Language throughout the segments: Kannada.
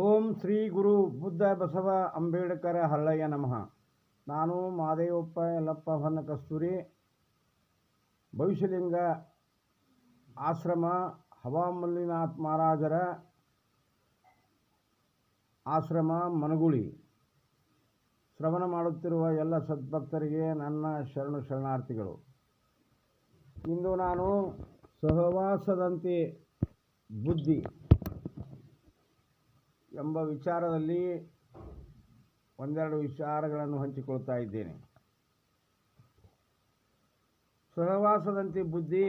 ಓಂ ಶ್ರೀ ಗುರು ಬುದ್ಧ ಬಸವ ಅಂಬೇಡ್ಕರ ಹಳ್ಳಯ್ಯ ನಮಃ. ನಾನು ಮಾದೇವಪ್ಪ ಯಲ್ಲಪ್ಪ ಹೊನ್ನ ಕಸ್ತೂರಿ, ಭವಿಷ್ಯಲಿಂಗ ಆಶ್ರಮ ಹವಾಮಲ್ಲಿನಾಥ್ ಮಹಾರಾಜರ ಆಶ್ರಮ ಮನಗುಳಿ. ಶ್ರವಣ ಮಾಡುತ್ತಿರುವ ಎಲ್ಲ ಸದ್ಭಕ್ತರಿಗೆ ನನ್ನ ಶರಣಾರ್ಥಿಗಳು. ಇಂದು ನಾನು ಸಹವಾಸದಂತೆ ಬುದ್ಧಿ ಎಂಬ ವಿಚಾರದಲ್ಲಿ ಒಂದೆರಡು ವಿಚಾರಗಳನ್ನು ಹಂಚಿಕೊಳ್ತಾ ಇದ್ದೇನೆ. ಸಹವಾಸದಂತೆ ಬುದ್ಧಿ,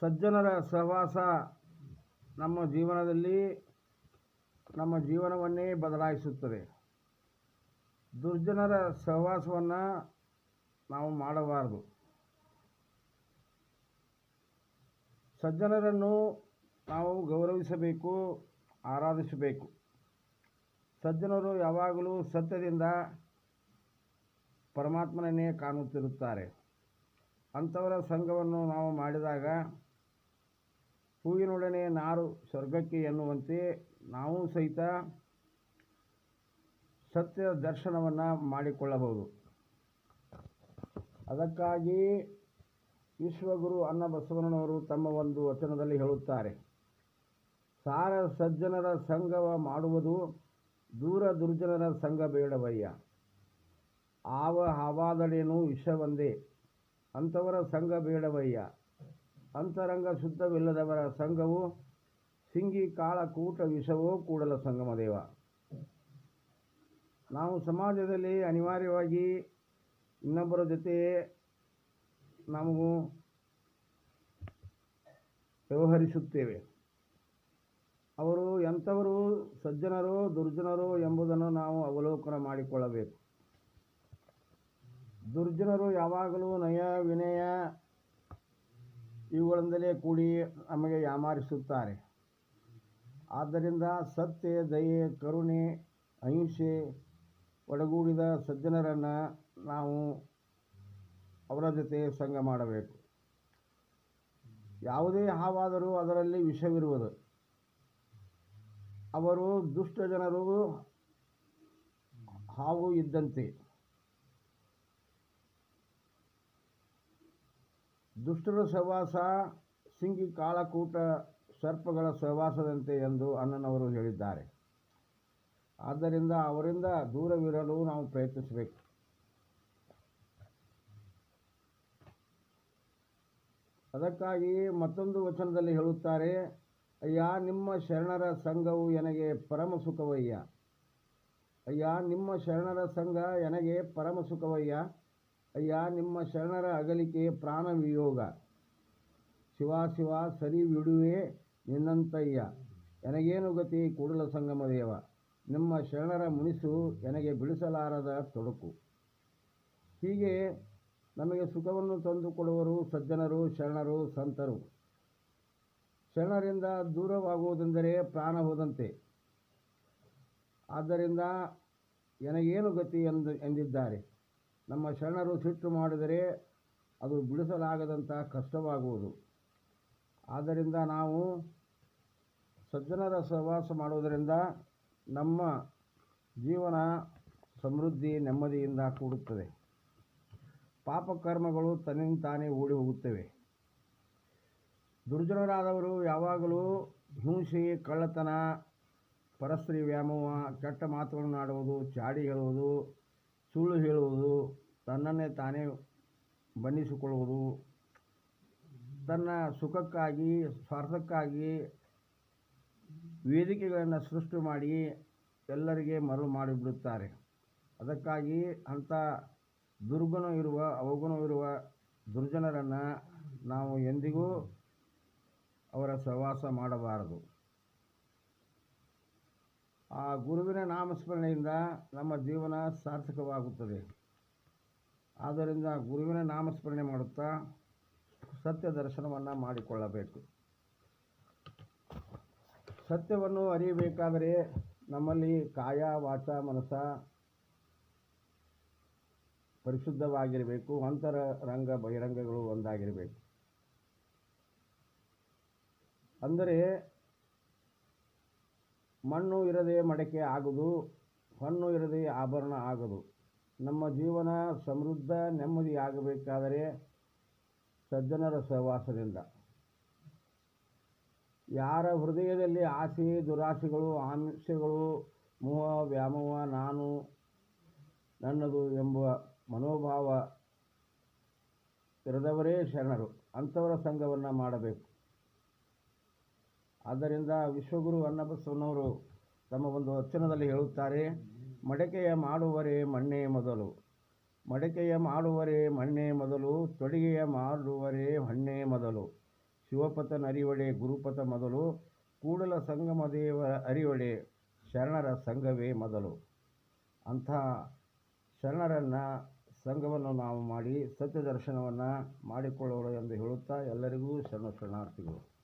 ಸಜ್ಜನರ ಸಹವಾಸ ನಮ್ಮ ಜೀವನದಲ್ಲಿ ನಮ್ಮ ಜೀವನವನ್ನೇ ಬದಲಾಯಿಸುತ್ತದೆ. ದುರ್ಜನರ ಸಹವಾಸವನ್ನು ನಾವು ಮಾಡಬಾರದು. ಸಜ್ಜನರನ್ನು ನಾವು ಗೌರವಿಸಬೇಕು, ಆರಾಧಿಸಬೇಕು. ಸಜ್ಜನರು ಯಾವಾಗಲೂ ಸತ್ಯದಿಂದ ಪರಮಾತ್ಮನನ್ನೇ ಕಾಣುತ್ತಿರುತ್ತಾರೆ. ಅಂಥವರ ಸಂಘವನ್ನು ನಾವು ಮಾಡಿದಾಗ ಹೂವಿನೊಡನೆ ನಾರು ಸ್ವರ್ಗಕ್ಕೆ ಎನ್ನುವಂತೆ ನಾವು ಸಹಿತ ಸತ್ಯ ದರ್ಶನವನ್ನು ಮಾಡಿಕೊಳ್ಳಬಹುದು. ಅದಕ್ಕಾಗಿ ವಿಶ್ವಗುರು ಅನ್ನ ಬಸವಣ್ಣನವರು ತಮ್ಮ ಒಂದು ವಚನದಲ್ಲಿ ಹೇಳುತ್ತಾರೆ, ಸಾರ ಸಜ್ಜನರ ಸಂಘವ ಮಾಡುವುದು, ದೂರ ದುರ್ಜನರ ಸಂಘ ಬೇಡವಯ್ಯ. ಆವ ಹಾವಾದಡೇನು ವಿಷವಂದೇ, ಅಂಥವರ ಸಂಘ ಬೇಡವಯ್ಯ. ಅಂತರಂಗ ಶುದ್ಧವಿಲ್ಲದವರ ಸಂಘವು ಸಿಂಗಿ ಕಾಳ ಕೂಟ ವಿಷವೋ ಕೂಡಲ ಸಂಗಮ ದೇವ. ನಾವು ಸಮಾಜದಲ್ಲಿ ಅನಿವಾರ್ಯವಾಗಿ ಇನ್ನೊಬ್ಬರ ಜೊತೆ ನಾವು ವ್ಯವಹರಿಸುತ್ತೇವೆ. ಅವರು ಎಂಥವರು, ಸಜ್ಜನರೋ ದುರ್ಜನರೋ ಎಂಬುದನ್ನು ನಾವು ಅವಲೋಕನ ಮಾಡಿಕೊಳ್ಳಬೇಕು. ದುರ್ಜನರು ಯಾವಾಗಲೂ ನಯ ವಿನಯ ಇವುಗಳಿಂದಲೇ ಕೂಡಿ ನಮಗೆ ಯಾಮಾರಿಸುತ್ತಾರೆ. ಆದ್ದರಿಂದ ಸತ್ಯ, ದಯೆ, ಕರುಣೆ, ಅಹಿಂಸೆ ಒಡಗೂಡಿದ ಸಜ್ಜನರನ್ನು ನಾವು ಅವರ ಜೊತೆ ಸಂಘ ಮಾಡಬೇಕು. ಯಾವುದೇ ಹಾವಾದರೂ ಅದರಲ್ಲಿ ವಿಷವಿರುವುದು. ಅವರು ದುಷ್ಟ ಜನರು ಹಾವು ಇದ್ದಂತೆ. ದುಷ್ಟರ ಸಹವಾಸ ಸಿಂಗಿ ಕಾಳಕೂಟ ಸರ್ಪಗಳ ಸಹವಾಸದಂತೆ ಎಂದು ಅಣ್ಣನವರು ಹೇಳಿದ್ದಾರೆ. ಆದ್ದರಿಂದ ಅವರಿಂದ ದೂರವಿರಲು ನಾವು ಪ್ರಯತ್ನಿಸಬೇಕು. ಅದಕ್ಕಾಗಿ ಮತ್ತೊಂದು ವಚನದಲ್ಲಿ ಹೇಳುತ್ತಾರೆ, ಅಯ್ಯ ನಿಮ್ಮ ಶರಣರ ಸಂಘವು ನನಗೆ ಪರಮ ಸುಖವಯ್ಯ. ಅಯ್ಯ ನಿಮ್ಮ ಶರಣರ ಸಂಘ ನನಗೆ ಪರಮ ಸುಖವಯ್ಯ. ಅಯ್ಯ ನಿಮ್ಮ ಶರಣರ ಅಗಲಿಕೆ ಪ್ರಾಣ ವಿಯೋಗ. ಶಿವ ಶಿವ ಸರಿ ಬಿಡುವೆ ನಿನ್ನಂತಯ್ಯ, ನನಗೇನು ಗತಿ ಕೂಡಲ ಸಂಗಮ ದೇವ. ನಿಮ್ಮ ಶರಣರ ಮುನಿಸು ನನಗೆ ಬಿಡಿಸಲಾರದ ತೊಡಕು. ಹೀಗೆ ನಮಗೆ ಸುಖವನ್ನು ತಂದುಕೊಡುವರು ಸಜ್ಜನರು, ಶರಣರು, ಸಂತರು. ಶರಣರಿಂದ ದೂರವಾಗುವುದೆಂದರೆ ಪ್ರಾಣ ಹೋದಂತೆ. ಆದ್ದರಿಂದ ನನಗೇನು ಗತಿ ಎಂದಿದ್ದಾರೆ. ನಮ್ಮ ಶರಣರು ಸಿಟ್ಟು ಮಾಡಿದರೆ ಅದು ಬಿಡಿಸಲಾಗದಂಥ ಕಷ್ಟವಾಗುವುದು. ಆದ್ದರಿಂದ ನಾವು ಸಜ್ಜನರ ಸಹವಾಸ ಮಾಡುವುದರಿಂದ ನಮ್ಮ ಜೀವನ ಸಮೃದ್ಧಿ, ನೆಮ್ಮದಿಯಿಂದ ಕೂಡುತ್ತದೆ. ಪಾಪಕರ್ಮಗಳು ತನ್ನಿಂದ ತಾನೇ ಓಡಿ ಹೋಗುತ್ತವೆ. ದುರ್ಜನರಾದವರು ಯಾವಾಗಲೂ ಹಿಂಸೆ, ಕಳ್ಳತನ, ಪರಸ್ತ್ರೀ ವ್ಯಾಮೋಹ, ಕೆಟ್ಟ ಮಾತುಗಳನ್ನು ಆಡುವುದು, ಚಾಡಿ ಹೇಳುವುದು, ಸುಳ್ಳು ಹೇಳುವುದು, ತನ್ನನ್ನೇ ತಾನೇ ಬಣ್ಣಿಸಿಕೊಳ್ಳುವುದು, ತನ್ನ ಸುಖಕ್ಕಾಗಿ, ಸ್ವಾರ್ಥಕ್ಕಾಗಿ ವೇದಿಕೆಗಳನ್ನು ಸೃಷ್ಟಿ ಮಾಡಿ ಎಲ್ಲರಿಗೆ ಮರಳು ಮಾಡಿಬಿಡುತ್ತಾರೆ. ಅದಕ್ಕಾಗಿ ಅಂಥ ದುರ್ಗುಣ ಇರುವ, ಅವಗುಣವಿರುವ ದುರ್ಜನರನ್ನು ನಾವು ಎಂದಿಗೂ ಅವರ ಸಹವಾಸ ಮಾಡಬಾರದು. ಆ ಗುರುವಿನ ನಾಮಸ್ಮರಣೆಯಿಂದ ನಮ್ಮ ಜೀವನ ಸಾರ್ಥಕವಾಗುತ್ತದೆ. ಆದ್ದರಿಂದ ಗುರುವಿನ ನಾಮಸ್ಮರಣೆ ಮಾಡುತ್ತಾ ಸತ್ಯ ದರ್ಶನವನ್ನು ಮಾಡಿಕೊಳ್ಳಬೇಕು. ಸತ್ಯವನ್ನು ಅರಿಯಬೇಕಾದರೆ ನಮ್ಮಲ್ಲಿ ಕಾಯ, ವಾಚ, ಮನಸ ಪರಿಶುದ್ಧವಾಗಿರಬೇಕು. ಅಂತರಂಗ ಬಹಿರಂಗಗಳು ಒಂದಾಗಿರಬೇಕು. ಅಂದರೆ ಮಣ್ಣು ಇರದೆ ಮಡಕೆ ಆಗುವುದು, ಹೊನ್ನು ಇರದೆ ಆಭರಣ ಆಗುವುದು. ನಮ್ಮ ಜೀವನ ಸಮೃದ್ಧ ನೆಮ್ಮದಿಯಾಗಬೇಕಾದರೆ ಸಜ್ಜನರ ಸಹವಾಸದಿಂದ. ಯಾರ ಹೃದಯದಲ್ಲಿ ಆಸೆ, ದುರಾಸೆಗಳು, ಆಮಿಷಗಳು, ಮೋಹ, ವ್ಯಾಮೋಹ, ನಾನು ನನ್ನದು ಎಂಬ ಮನೋಭಾವ ಇರದವರೇ ಶರಣರು. ಅಂಥವರ ಸಂಘವನ್ನು ಮಾಡಬೇಕು. ಆದ್ದರಿಂದ ವಿಶ್ವಗುರು ಅನ್ನಬಸವನವರು ತಮ್ಮ ಒಂದು ವಚನದಲ್ಲಿ ಹೇಳುತ್ತಾರೆ, ಮಡಕೆಯ ಮಾಡುವರೆ ಮಣ್ಣೇ ಮೊದಲು, ಮಡಕೆಯ ಮಾಡುವರೆ ಮಣ್ಣೇ ಮೊದಲು, ತೊಡಿಗೆಯ ಮಾಡುವರೆ ಹಣ್ಣೇ ಮೊದಲು, ಶಿವಪಥ ಅರಿವಡೆ ಗುರುಪಥ ಮೊದಲು, ಕೂಡಲ ಸಂಗಮ ದೇವ ಅರಿವಡೆ ಶರಣರ ಸಂಘವೇ ಮೊದಲು. ಅಂಥ ಶರಣರನ್ನು ಸಂಘವನ್ನು ನಾವು ಮಾಡಿ ಸತ್ಯ ದರ್ಶನವನ್ನು ಮಾಡಿಕೊಳ್ಳೋಣ ಎಂದು ಹೇಳುತ್ತಾ ಎಲ್ಲರಿಗೂ ಶರಣಾರ್ಥಿಗಳು.